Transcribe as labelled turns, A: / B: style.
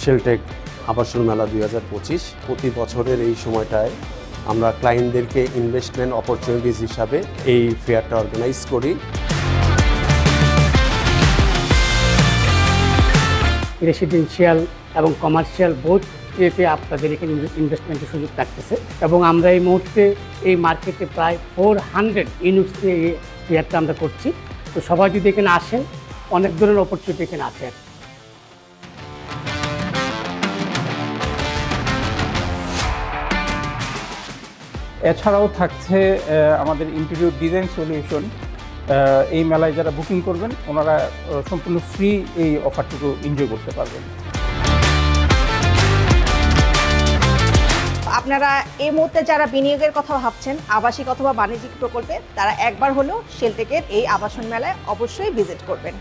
A: শেলটেক আবাসন মেলা 2025 প্রতি বছরের এই সময়টায় আমরা ক্লায়েন্টদেরকে ইনভেস্টমেন্ট অপরচুনিটিস হিসাবে এই ফেয়ারটা অর্গানাইজ করি।
B: রেসিডেন্সিয়াল এবং কমার্শিয়াল বোথ এতে আপনাদের এখানে ইনভেস্টমেন্টের সুযোগ থাকতেছে এবং আমরা এই মুহূর্তে এই মার্কেটে প্রায় 400 ইউনিটস নিয়ে এই ফেয়ারটা আমরা করছি। তো সবাই যদি এখানে আসেন, অনেক ধরনের অপরচুনিটি এখানে আছে।
C: এছাড়াও থাকছে আমাদের ইন্টেরিয়র ডিজাইন সলিউশন। এই মেলায় যারা বুকিং করবেন ওনারা সম্পূর্ণ ফ্রি এই অফারটুকু এনজয় করতে পারবেন।
D: আপনারা এই মুহূর্তে যারা বিনিয়োগের কথা ভাবছেন আবাসিক অথবা বাণিজ্যিক প্রকল্পে, তারা একবার হলেও শেলটেকের এই আবাসন মেলায় অবশ্যই ভিজিট করবেন।